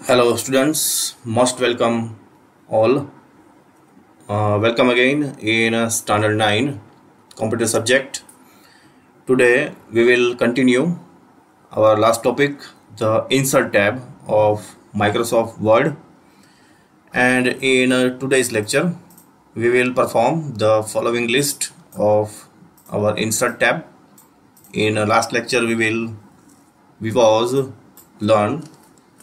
Hello students, most welcome all. Welcome again in standard 9 computer subject. Today we will continue our last topic, the insert tab of Microsoft Word, and in today's lecture we will perform the following list of our insert tab. In last lecture we was learn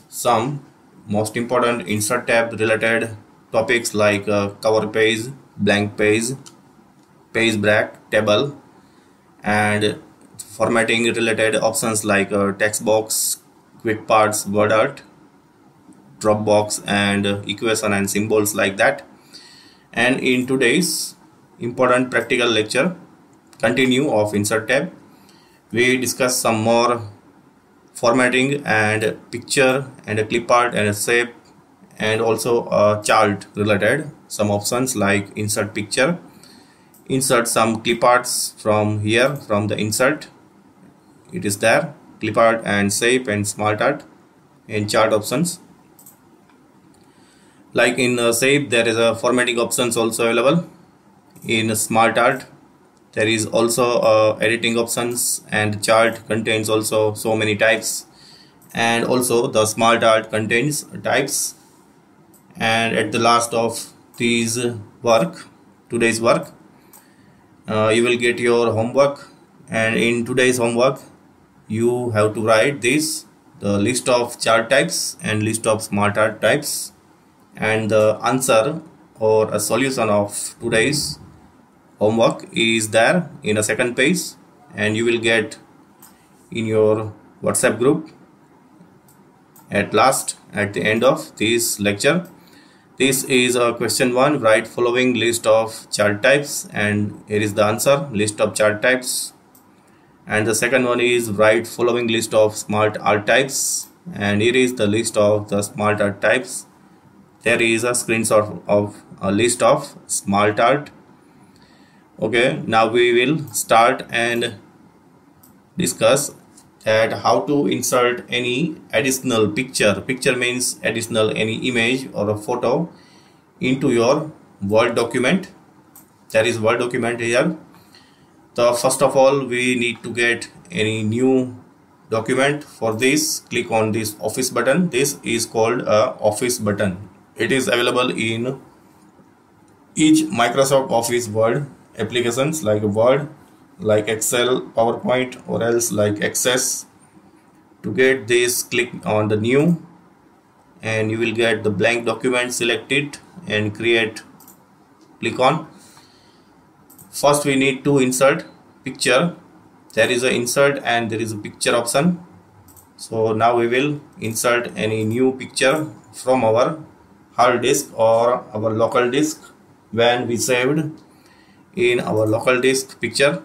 some most important insert tab related topics like cover page, blank page, page break, table, and formatting related options like text box, quick parts, word art, drop box, and equation and symbols like that. And in today's important practical lecture continue of insert tab, we discuss some more formatting and picture and a clip art and a shape, and also a chart related some options like insert picture, insert some clip arts from here, from the insert it is there, clip art and shape and smart art and chart options. Like in shape there is a formatting options also available. In smart art there is also editing options, and chart contains also so many types, and also the smart art contains types. And at the last of these today's work, you will get your homework, and in today's homework you have to write this, the list of chart types and list of smart art types, and the answer or a solution of today's homework is there in a second page, and you will get in your WhatsApp group at the end of this lecture. This is a question 1, write following list of chart types, and here is the answer, list of chart types. And the second one is write following list of smart art types, and here is the list of the smart art types. There is a screenshot of a list of smart art. Okay, now we will start and discuss that how to insert any additional picture means additional any image or a photo into your Word document. There is Word document here. So first of all we need to get any new document. For this, click on this office button. This is called a office button. It is available in each Microsoft Office Word applications like Word, like Excel, PowerPoint, or else like Access. To get this, click on the new, and you will get the blank document. Select it and create. Click on. First we need to insert picture. There is a insert and there is a picture option. So now we will insert any new picture from our hard disk or our local disk. When we saved in our local disk picture,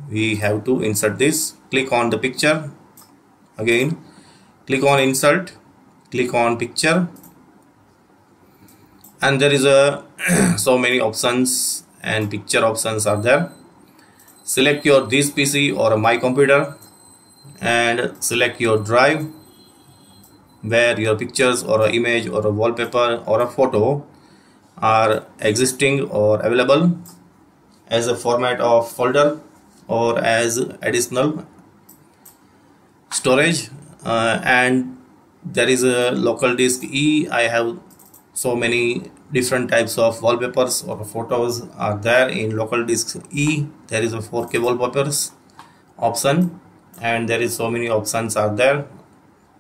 we have to insert this. Click on the picture. Again click on insert, click on picture, and there is a so many options and picture options are there. Select your this PC or my computer and select your drive where your pictures or a image or a wallpaper or a photo are existing or available as a format of folder or as additional storage. And there is a local disk E. I have so many different types of wallpapers or photos are there in local disk E. There is a 4K wallpapers option, and there is so many options are there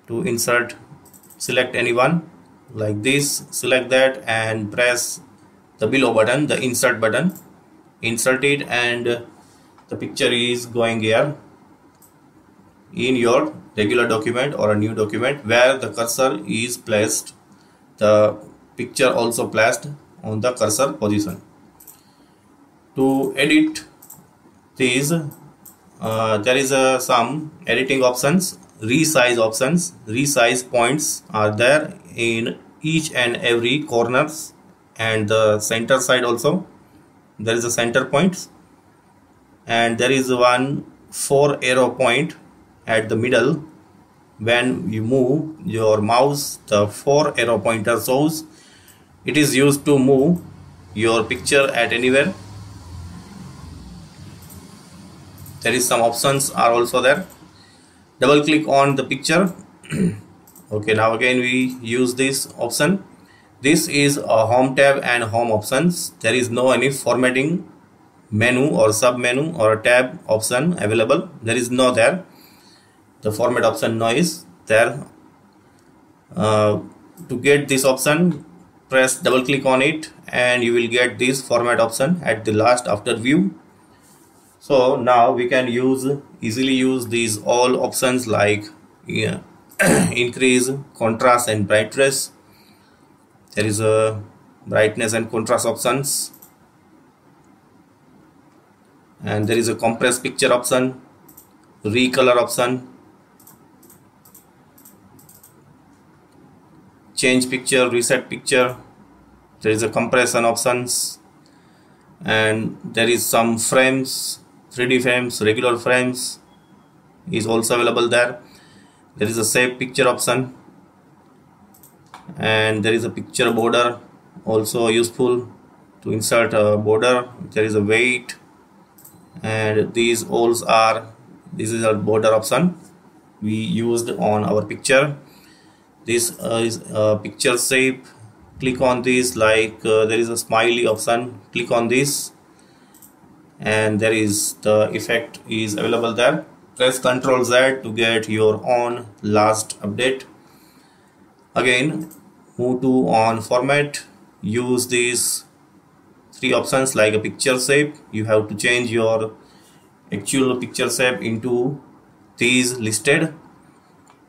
to insert. Select anyone like this, select that and press the below button, the insert button, insert it, and the picture is going here in your regular document or a new document where the cursor is placed. The picture also placed on the cursor position. To edit these, there is some editing options, resize options. Resize points are there in each and every corners, and the center side also there is a center points, and there is one 4 arrow point at the middle when you move your mouse, the 4 arrow pointer shows. It is used to move your picture at anywhere. There is some options are also there. Double click on the picture. Okay, now again we use this option. This is a home tab and home options. There is no any formatting menu or sub menu or tab option available. There is no there. The format option no is there. To get this option, press double click on it and you will get this format option at the last after view. So now we can easily use these all options like increase, contrast and brightness. There is a brightness and contrast options, and there is a compress picture option, recolor option, change picture, reset picture. There is a compression options, and there is some frames, 3D frames, regular frames is also available there. There is a save picture option, and there is a picture border, also useful to insert a border. There is a weight, and this is a border option we used on our picture. This is a picture shape. Click on this, like there is a smiley option. Click on this and there is the effect is available there. Press Ctrl Z to get your own last update. Again, move to on format. Use these 3 options like a picture shape. You have to change your actual picture shape into these listed,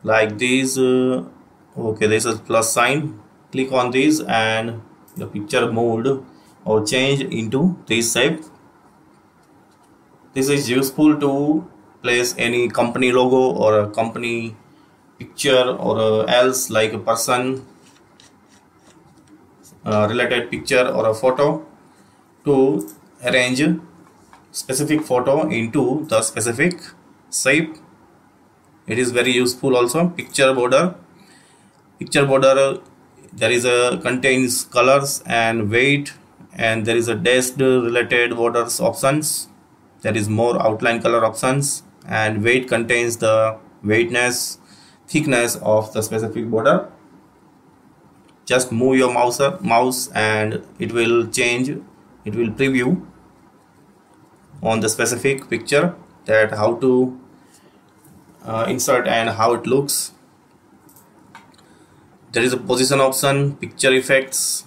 like these. Okay, there's a plus sign. Click on this and the picture moved or changed into this shape. This is useful to place any company logo or a company picture or else like a person related picture or a photo, to arrange specific photo into the specific shape. It is very useful. Also picture border. Picture border, there is a contains colors and weight, and there is a dashed related borders options. There is more outline color options, and weight contains the weightness, thickness of the specific border. Just move your mouse and it will change, it will preview on the specific picture that how to insert and how it looks. There is a position option, picture effects,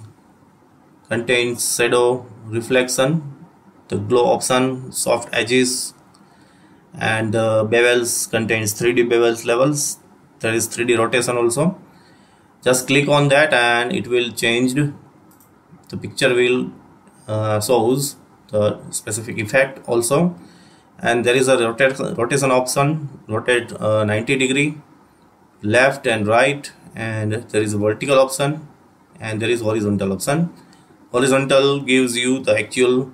contains shadow, reflection, the glow option, soft edges, and bevels contains 3D bevels levels. There is 3D rotation also. Just click on that and it will change. The picture will shows the specific effect also. And there is a rotation option, rotate 90 degree, left and right, and there is a vertical option, and there is horizontal option. Horizontal gives you the actual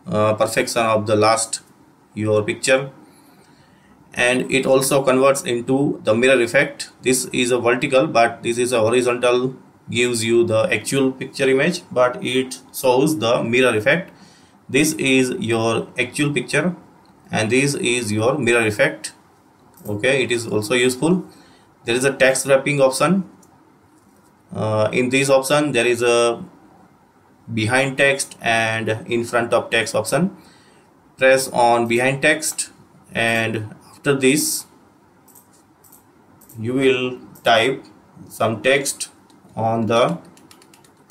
perfection of the last your picture, and it also converts into the mirror effect. This is a vertical, but this is a horizontal, gives you the actual picture image, but it shows the mirror effect. This is your actual picture and this is your mirror effect. Okay, it is also useful. There is a text wrapping option. In this option there is a behind text and in front of text option. Press on behind text, and after this you will type some text on the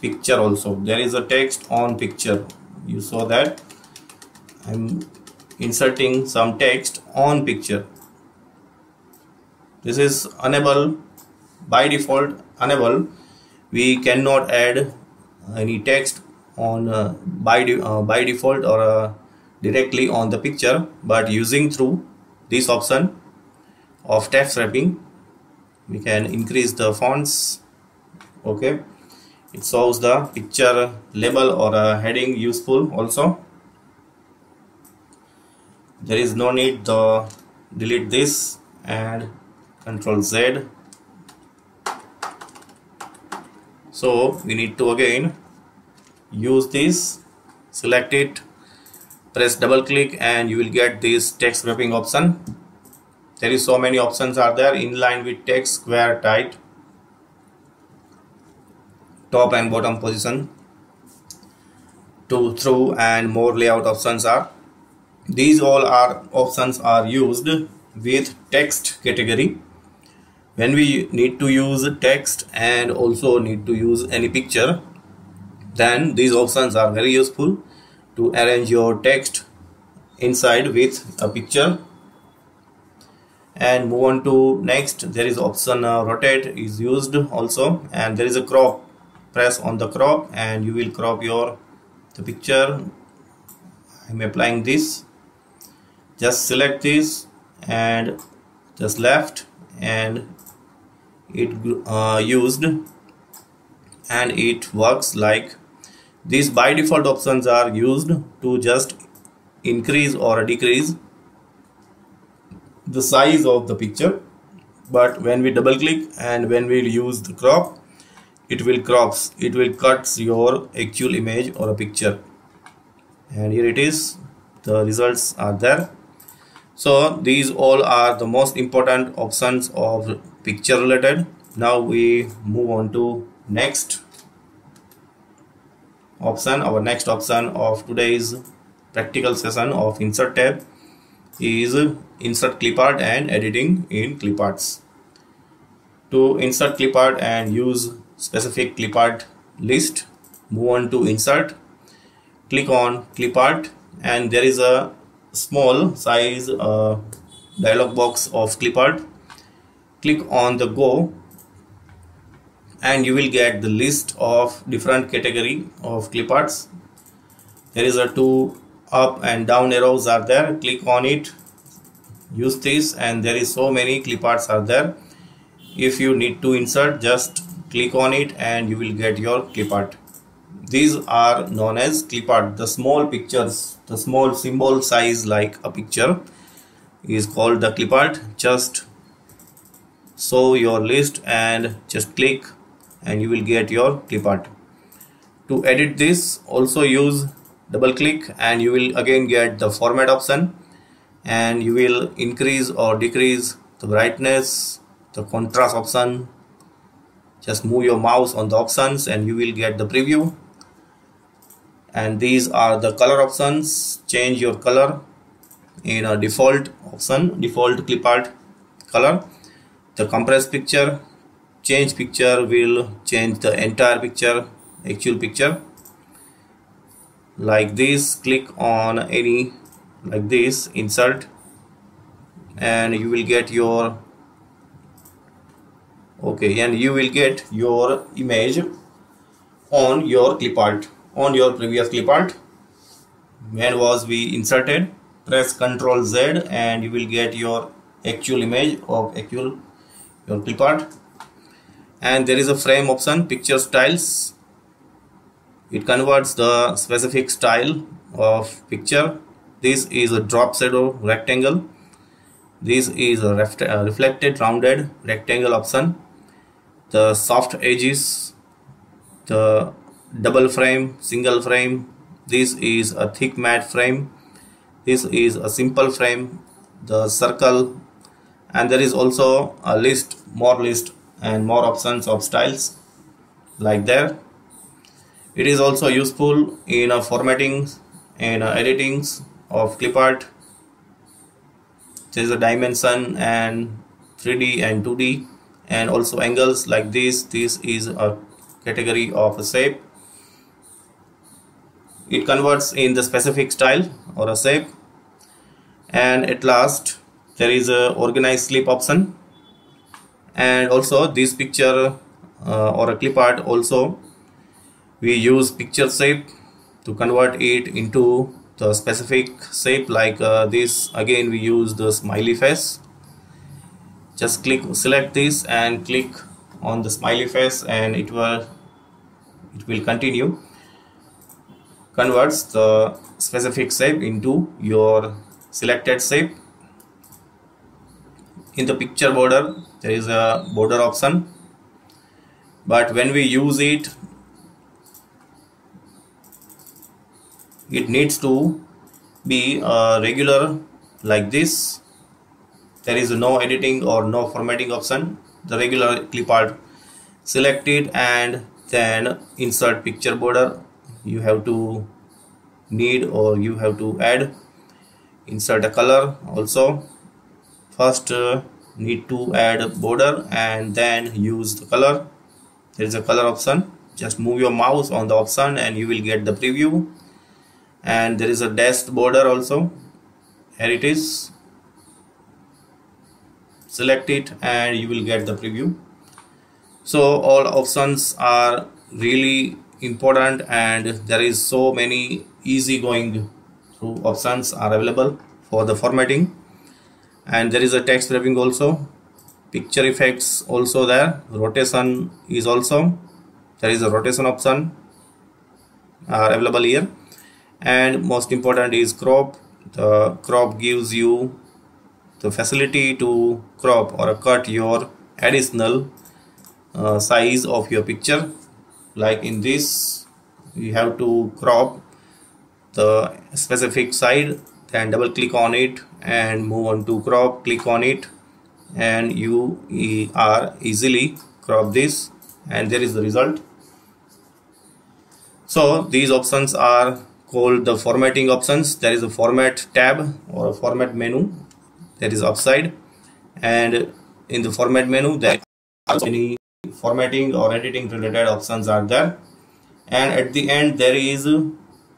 picture also. There is a text on picture. You saw that I'm inserting some text on picture. This is enable by default, enable. We cannot add any text on by default or directly on the picture, but using through this option of text wrapping we can increase the fonts. Okay, it shows the picture label or a heading useful also. There is no need to delete this, and Control Z. So we need to again use this, select it, press double click, and you will get this text wrapping option. There is so many options are there: inline with text, square, tight, top and bottom position, to through, and more layout options are. These all are options are used with text category. When we need to use text and also need to use any picture, then these options are very useful to arrange your text inside with a picture. And move on to next. There is option rotate is used also, and there is a crop. Press on the crop and you will crop the picture. I'm applying this. Just select this and just left, and it used, and it works like this. By default options are used to just increase or decrease the size of the picture, but when we double click and when we use the crop, it will cut your actual image or a picture. And here it is, the results are there. So these all are the most important options of picture related. Now we move on to next option. Our next option of today's practical session of insert tab is insert clip art and editing in clip arts. To insert clip art and use specific clip art list, move on to insert, click on clip art, and there is a small size dialog box of clip art. Click on the go and you will get the list of different category of clip arts. There is a two up and down arrows are there. Click on it, use this, and there is so many clip arts are there. If you need to insert, just click on it and you will get your clip art. These are known as clip art. The small pictures, the small symbol size like a picture is called the clip art. Just show your list and just click and you will get your clip art. To edit this, also use double click and you will again get the format option, and you will increase or decrease the brightness, the contrast option. Just move your mouse on the options and you will get the preview. And these are the color options. Change your color in a default option, default clip art color. The compress picture, change picture will change the entire picture, actual picture. Like this, click on any like this, insert, and you will get your and you will get your image on your clip art, on your previous clip art. When was we inserted, press Ctrl Z and you will get your actual image of your clip art. And there is a frame option, picture styles. It converts the specific style of picture. This is a drop shadow rectangle. This is a reflected rounded rectangle option. The soft edges, the double frame, single frame. This is a thick matte frame. This is a simple frame, the circle, and there is also a list, more list and more options of styles like there. It is also useful in formatting and editing of clip art. There is a dimension and 3D and 2D, and also angles like this. This is a category of a shape. It converts in the specific style or a shape. And at last there is a organize clip option, and also this picture or a clip art also we use picture shape to convert it into the specific shape like this. Again we use the smiley face. Just select this and click on the smiley face, and it will continue converts the specific shape into your selected shape. In the picture border, there is a border option, but when we use it, it needs to be regular like this. There is no editing or no formatting option. The regular clip art, select it and then insert picture border. You have to need or you have to add, insert a color also. First need to add border and then use the color. There is a color option. Just move your mouse on the option and you will get the preview. And there is a dashed border also. Here it is. Select it and you will get the preview. So all options are really important, and there is so many easy going through options are available for the formatting. And there is a text wrapping also, picture effects also there, rotation is also, there is a rotation option are available here. And most important is crop. The crop gives you the facility to crop or cut your additional size of your picture. Like in this, you have to crop the specific side, then double click on it and move on to crop, click on it and you are easily crop this, and there is the result. So these options are called the formatting options. There is a format tab or a format menu, there is upside, and in the format menu there are many formatting or editing related options are there. And at the end there is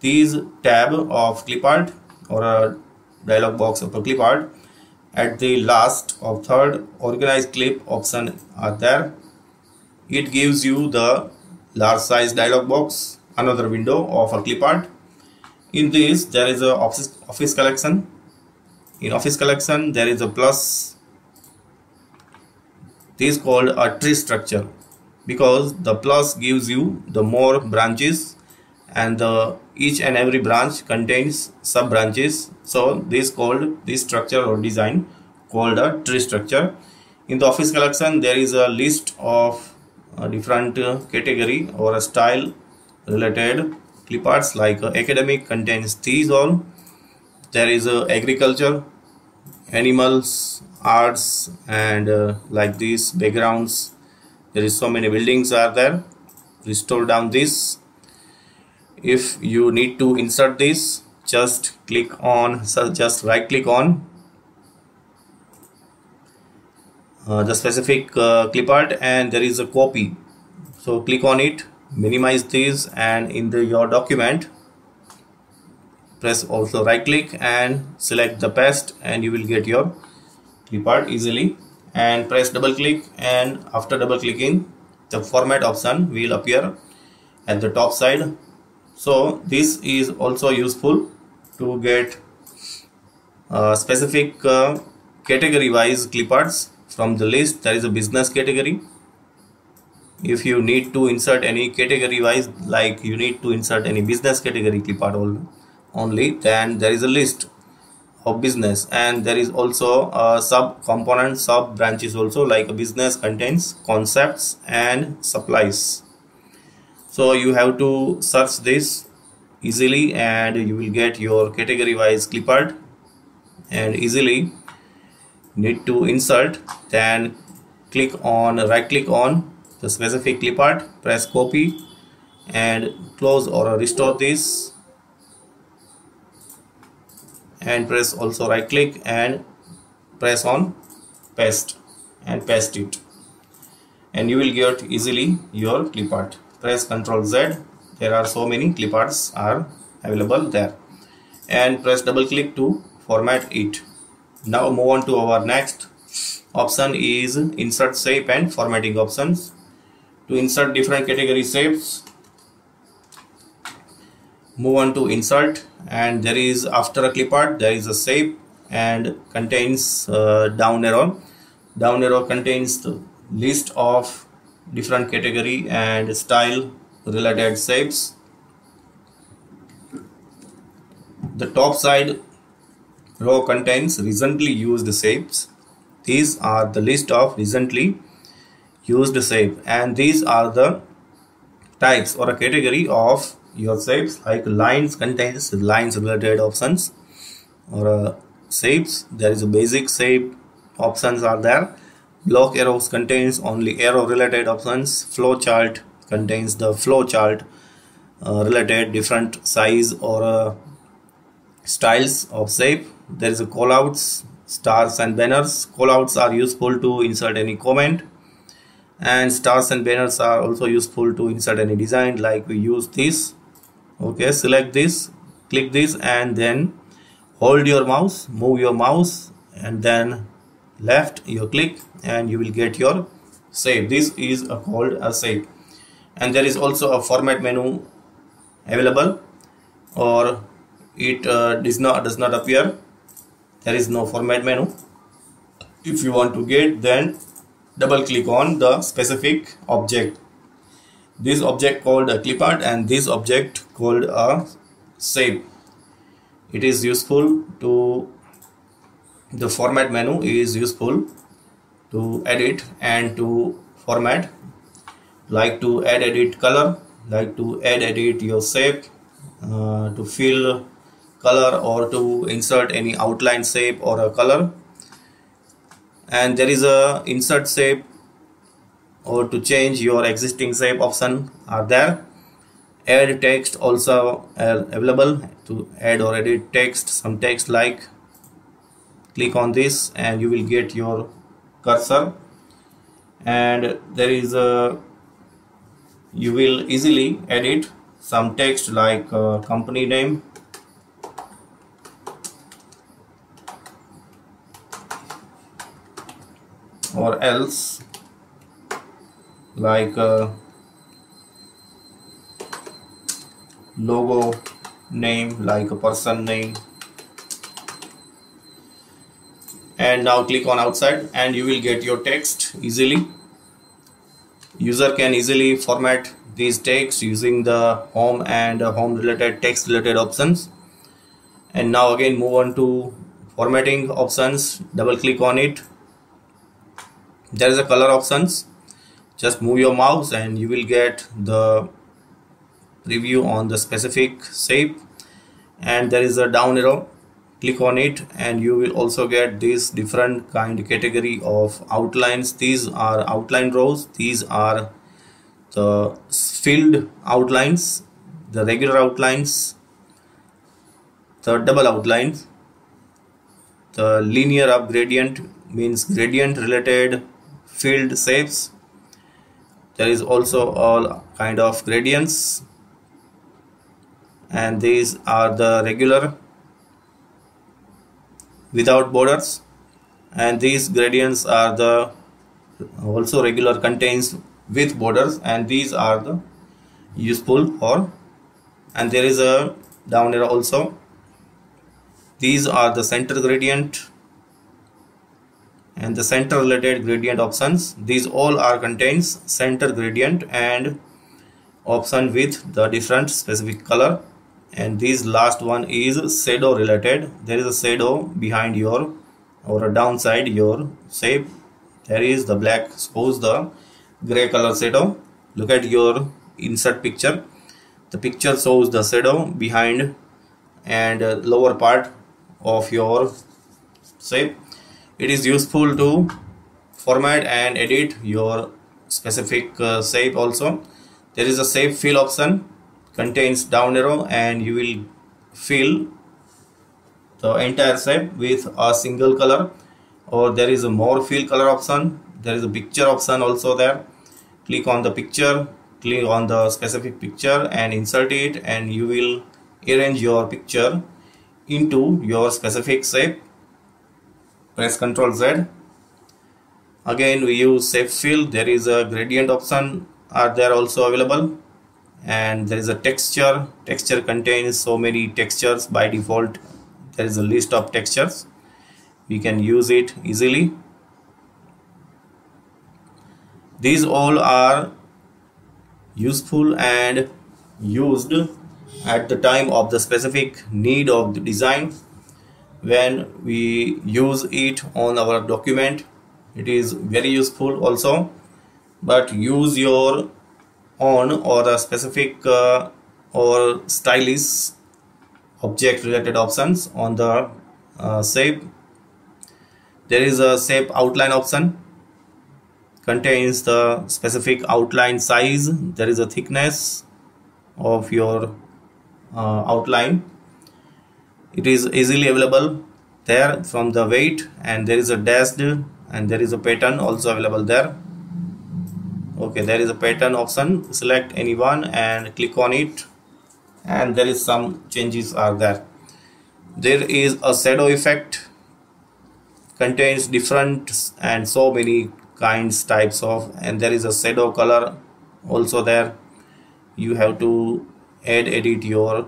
these tab of clip art or a dialog box of a clip art. At the last of third, organize clip option are there. It gives you the large size dialog box, another window of a clip art. In this there is a office collection. In office collection there is a plus. This is called a tree structure because the plus gives you the more branches, and each and every branch contains sub branches. So this called this structure or design called a tree structure. In the office collection there is a list of different category or a style related clip arts, like academic contains these all. There is agriculture, animals, arts, and like these backgrounds. There is so many buildings are there. Restore down this. If you need to insert this, just click on, just right click on the specific clip art and there is a copy. So click on it, minimize this, and in your document press also right click and select the paste, and you will get your clip art easily. And press double click, and after double clicking the format option will appear at the top side. So this is also useful to get specific category wise clip arts from the list. There is a business category. If you need to insert any category wise, like you need to insert any business category clip art only, then there is a list of business, and there is also a sub component, sub branches also, like a business contains concepts and supplies. So you have to search this easily and you will get your category wise clip art and easily. Need to insert, then click on, right click on the specific clip art, press copy and close or restore this, and press also right click and press on paste and paste it, and you will get easily your clip art. Press Ctrl Z. There are so many clip arts are available there, and press double click to format it. Now move on to our next option is insert shape and formatting options. To insert different category shapes, move on to insert, and there is after a clip art there is a shape and contains down arrow. Down arrow contains the list of different category and style related shapes. The top side row contains recently used shapes, These are the list of recently used shape, and these are the types or a category of your shapes. Like lines contains lines related options, or shapes, there is a basic shape options are there. Block arrows contains only arrow related options. Flow chart contains the flow chart related different size or styles of shape. There is a callouts, stars and banners. Callouts are useful to insert any comment, and stars and banners are also useful to insert any design. Like we use this. Okay, select this, click this, and then hold your mouse, move your mouse, and then left you click, and you will get your shape. This is called a shape. And there is also a format menu available, or it does not appear. There is no format menu. If you want to get, then double click on the specific object. This object called a clipart, and this object called a shape. It is useful to, the format menu is useful to edit and to format. Like to add edit color, like to add edit your shape, to fill color, or to insert any outline shape or a color. And there is a insert shape or to change your existing shape option are there. Add text also available to add or edit text, some text. Like click on this and you will get your cursor, and there is a, you will easily edit some text like company name, or else like logo name, like a person name. And now click on outside and you will get your text easily. User can easily format these text using the home and home related text related options. And now again move on to formatting options. Double click on it. There is a color options. Just move your mouse and you will get the preview on the specific shape. And there is a down arrow. Click on it and you will also get this different kind category of outlines. These are outline rows. These are the filled outlines, the regular outlines, the double outlines, the linear up gradient means gradient related filled shapes. There is also all kind of gradients, and these are the regular without borders, and these gradients are the also regular contains with borders, and these are the useful for. And there is a down arrow also. These are the center gradient and the center related gradient options. These all are contains center gradient and option with the different specific color. And this last one is shadow related. There is a shadow behind your or a downside your shape. There is the black suppose the gray color shadow. Look at your insert picture. The picture shows the shadow behind and lower part of your shape. It is useful to format and edit your specific shape also. There is a shape fill option, contains down arrow, and you will fill the entire shape with a single color, or there is a more fill color option. There is a picture option also there. Click on the picture, click on the specific picture and insert it, and you will arrange your picture into your specific shape. Press Ctrl Z. Again we use shape fill. There is a gradient option are there also available, and there is a texture. Texture contains so many textures by default. There is a list of textures. We can use it easily. These all are useful and used at the time of the specific need of the design. when we use it on our document, it is very useful also. But use your own or a specific or stylish object related options on the shape. There is a shape outline option, contains the specific outline size. There is a thickness of your outline. It is easily available there from the weight, and there is a dashed, and there is a pattern also available there. Okay, there is a pattern option. Select any one and click on it, and there is some changes are there. There is a shadow effect, contains different and so many kinds types of, and there is a shadow color also there. You have to edit your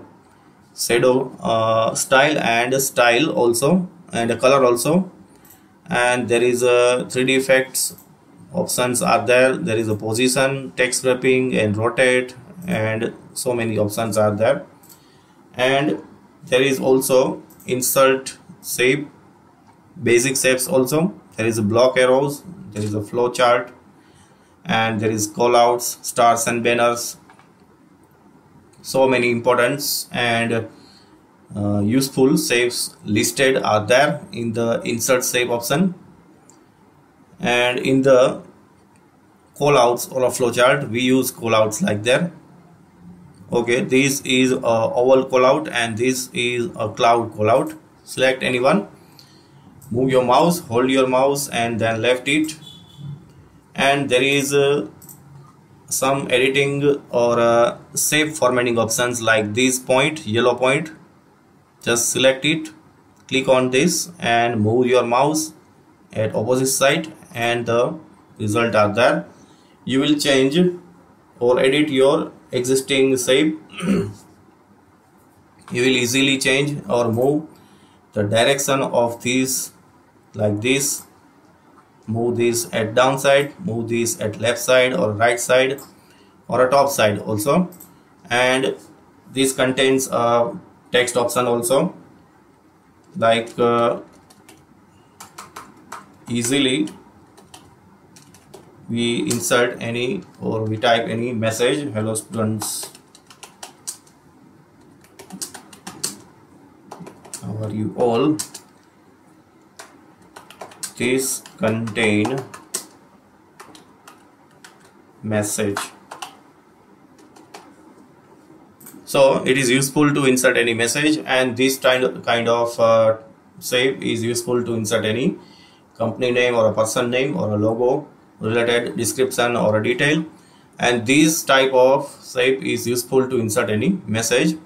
shadow style also, and a color also. And there is a 3D effects options are there. There is a position, text wrapping, and rotate, and so many options are there. And there is also insert shape, basic shapes also. There is a block arrows, there is a flow chart, and there is callouts, stars and banners. So many important and useful shapes listed are there in the insert shape option. And in the callouts or a flowchart, we use callouts like there. Okay, this is a oval callout and this is a cloud callout. Select any one, move your mouse, hold your mouse and then left it, and there is some editing or shape formatting options like this point, yellow point. Just select it, click on this and move your mouse at opposite side, and the result are there. You will change or edit your existing shape. You will easily change or move the direction of this like this. Move this at down side, move this at left side or right side or a top side also. And this contains a text option also, like easily we insert any or we type any message. Hello students, how are you all? This contain message. So it is useful to insert any message, and this kind of shape is useful to insert any company name or a person name or a logo, related description or a detail. And this type of shape is useful to insert any message,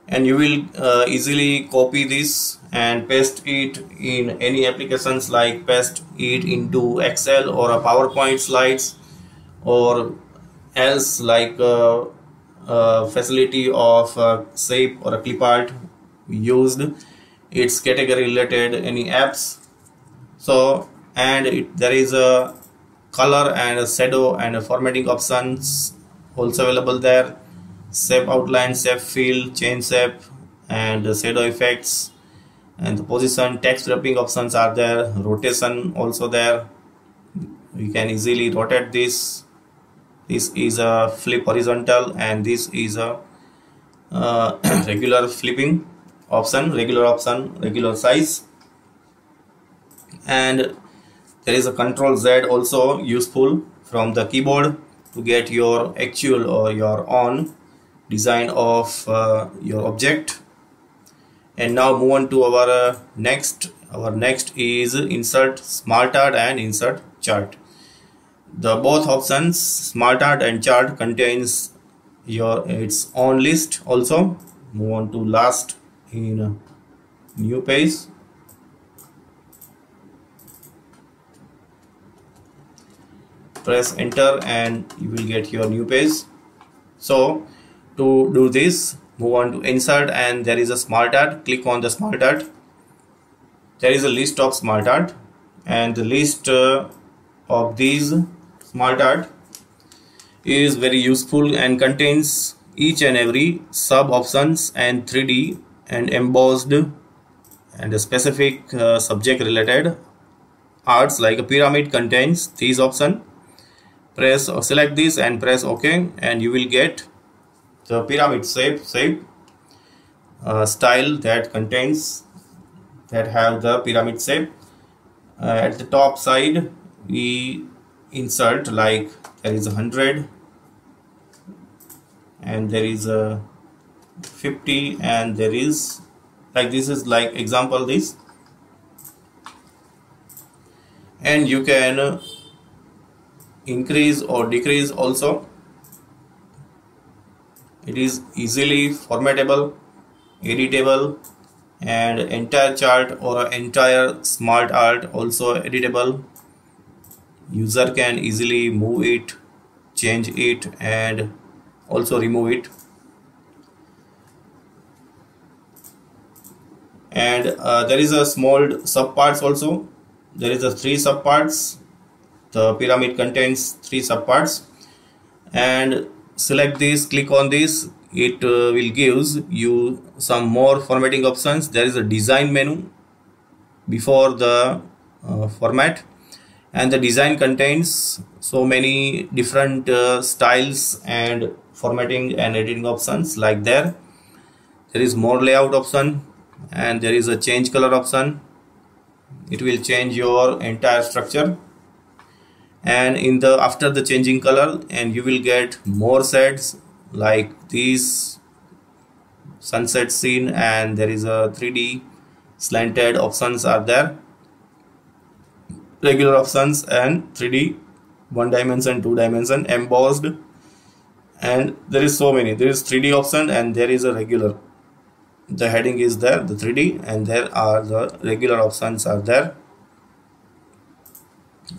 and you will easily copy this and paste it in any applications, like paste it into Excel or a PowerPoint slides, or else like facility of shape or a clip art used, its category related any apps. So, and there is a color and a shadow and a formatting options also available there. Shape outline, shape fill, change shape, and shadow effects, and the position, text wrapping options are there. Rotation also there. We can easily rotate this. This is a flip horizontal, and this is a regular flipping option, regular size. And there is a Control Z also useful from the keyboard to get your actual or your own design of your object. And now move on to our next. Our next is insert smart art and insert chart. The both options, smart art and chart, contains its own list also. Move on to last in a new page. Press enter and you will get your new page. So to do this, move on to insert, and there is a smart art. Click on the smart art. There is a list of smart art, and the list of these smart art is very useful and contains each and every sub options and 3D and embossed and a specific subject related arts like a pyramid contains these option. Press or select this and press OK, and you will get the pyramid shape style that have the pyramid shape. At the top side we insert like there is 100 and there is a 50 and there is like this is like example this, and you can increase or decrease also. It is easily formatable, editable, and entire chart or entire smart art also editable. User can easily move it, change it, and also remove it. And there is a small subparts also. There is a 3 subparts. The pyramid contains 3 subparts, and select this, click on this. It will gives you some more formatting options. There is a design menu before the format, and the design contains so many different styles and formatting and editing options. Like there is more layout option, and there is a change color option. It will change your entire structure, and in the after the changing color, and you will get more shades like these sunset scene, and there is a 3D slanted options are there, regular options, and 3D 1 dimension, 2 dimension, embossed, and there is so many. There is 3D option and there is a regular. The heading is there, the 3D, and there are the regular options are there.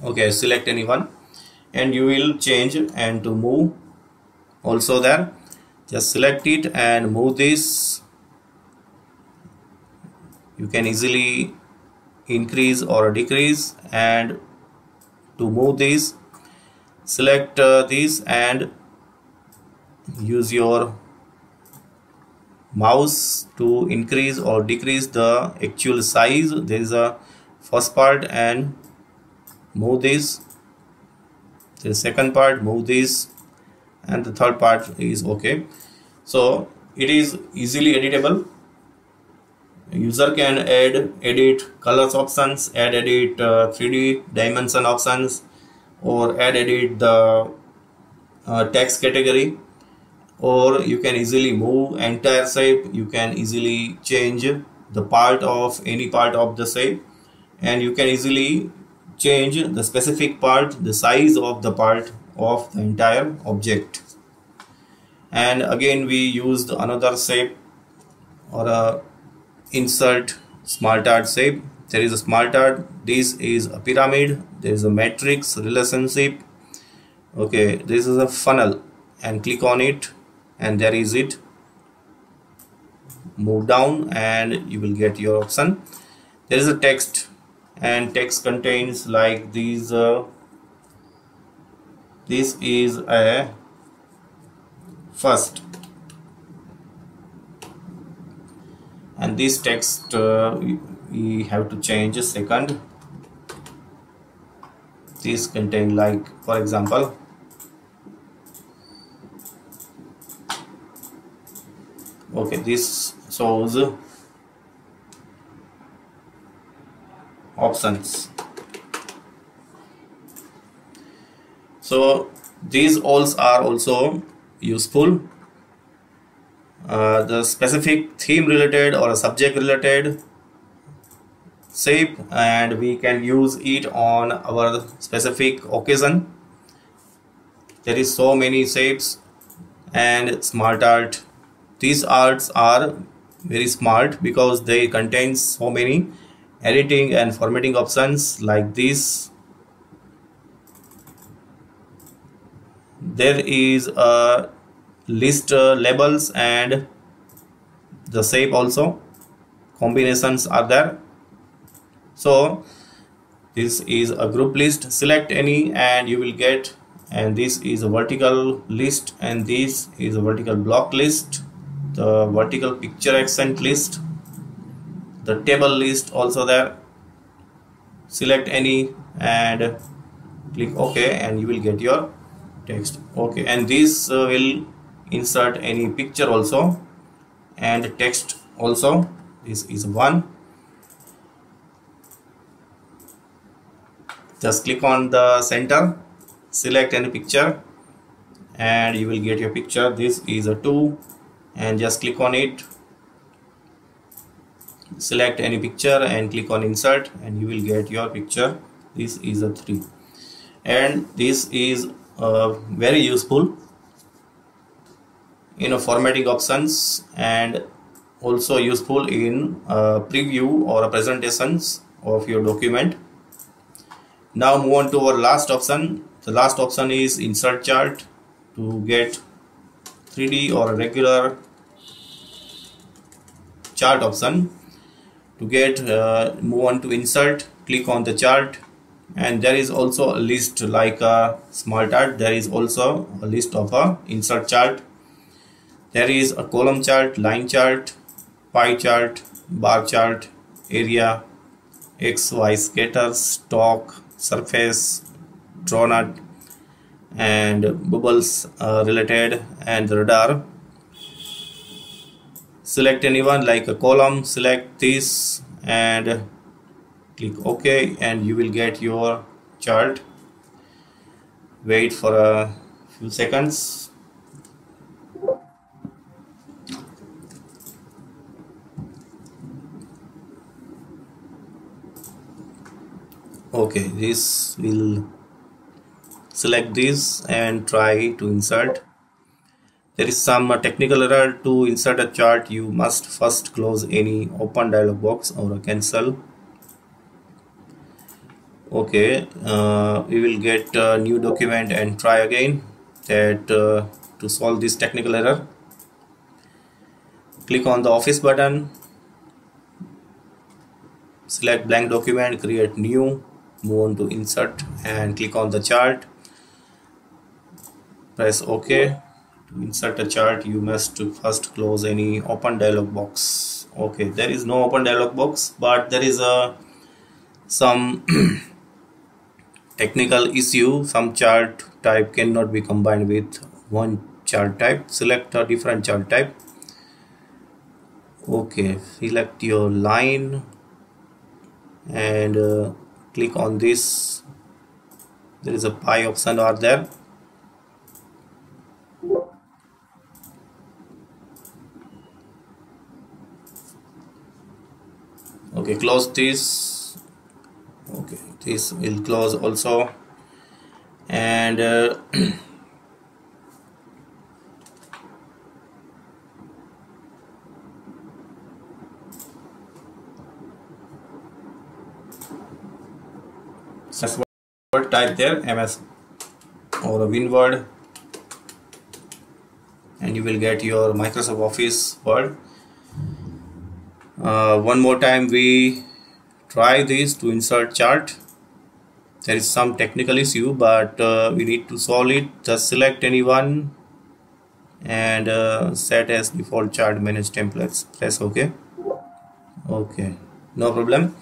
Okay, select any one and you will change, and to move also there, just select it and move this. You can easily increase or decrease, and to move this, select this and use your mouse to increase or decrease the actual size. There is a first part and move this, the second part move this, and the third part is okay. So it is easily editable. User can edit colors options, edit 3D dimension options, or edit the text category, or you can easily move entire shape. You can easily change the part of any part of the shape, and you can easily change the specific part, the size of the part of the entire object. And again we used another shape or a insert smart art shape. There is a smart art, this is a pyramid, there is a matrix relationship. Okay, this is a funnel, and click on it and there is it. Move down and you will get your option. There is a text, and text contains like these this is a first, and this text we have to change a second. This contain like, for example, okay, this shows options. So these alls are also useful. The specific theme related or a subject related shape, and we can use it on our specific occasion. There is so many shapes and smart art. These arts are very smart because they contain so many editing and formatting options like this. There is a list labels, and the shape also combinations are there. So this is a group list. Select any and you will get, and this is a vertical list, and this is a vertical block list, the vertical picture accent list, the table list also there. Select any and click OK, and you will get your text. Okay, and this will insert any picture also and text also. This is one. Just click on the center, select any picture, and you will get your picture. This is a 2, and just click on it, select any picture and click on insert, and you will get your picture. This is a 3, and this is very useful in formatting options, and also useful in preview or presentations of your document. Now move on to our last option. The last option is insert chart. To get 3D or a regular chart option, to get move on to insert, click on the chart, and there is also a list like a small chart. There is also a list of a insert chart. There is a column chart, line chart, pie chart, bar chart, area, XY scatter, stock, surface, donut, and bubbles related, and radar. Select anyone like a column, select this and click OK, and you will get your chart. Wait for a few seconds. Okay, this will select this and try to insert. There is some technical error. To insert a chart, you must first close any open dialog box or cancel. Okay, we will get a new document and try again. That to solve this technical error, click on the office button, select blank document, create new, move on to insert and click on the chart, press OK. To insert a chart, you must first close any open dialog box. Okay, there is no open dialog box, but there is some technical issue. Some chart type cannot be combined with one chart type. Select a different chart type. Okay, select your line and click on this. There is a pie option are there. Okay, close this. Okay, this will close also, and word type there MS or a WinWord, and you will get your Microsoft Office Word. One more time we try this to insert chart. There is some technical issue, but we need to solve it. Just select any one and set as default chart manage templates. Press OK. Okay, no problem.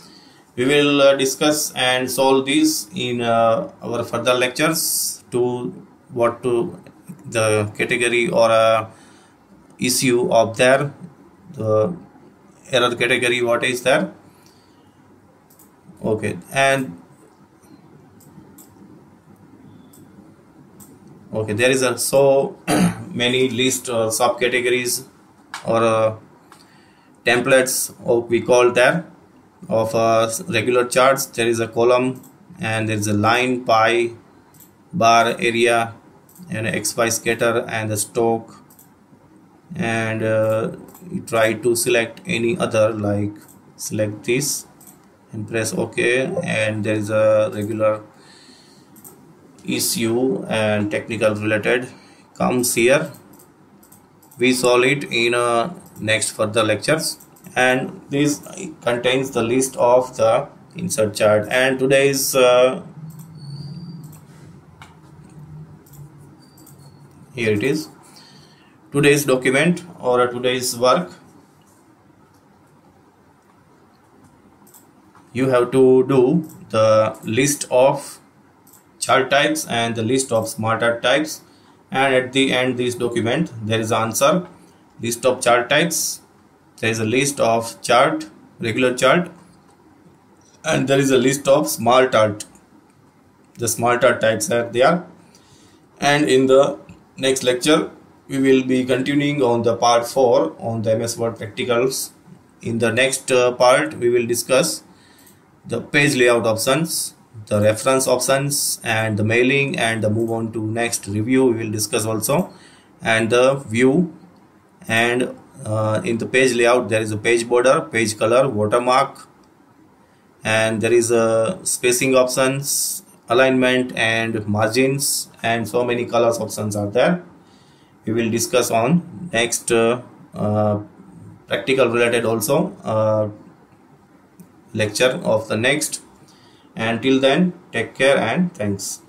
We will discuss and solve this in our further lectures. To what to the category or issue of there, the error category, what is there. Okay, and okay, there is so many list subcategories or templates we call there of regular charts. There is a column and there is a line, pie, bar, area, and XY scatter and the stock, and you try to select any other, like select this and press OK, and there is a regular issue and technical related comes here. We solve it in next further lectures, and this contains the list of the insert chart. And today's here it is, today's document or today's work. you have to do the list of chart types and the list of smart art types, and at the end this document there is answer, list of chart types, there is a list of chart, regular chart, and there is a list of smart art. The smart art types are there. And in the next lecture we will be continuing on the part 4 on the MS Word practicals. In the next part we will discuss the page layout options, the reference options, and the mailing, and the move on to next review we will discuss also, and the view. And in the page layout there is a page border, page color, watermark, and there is a spacing options, alignment and margins, and so many colors options are there. We will discuss on next practical related also lecture of the next. Until then, take care and thanks.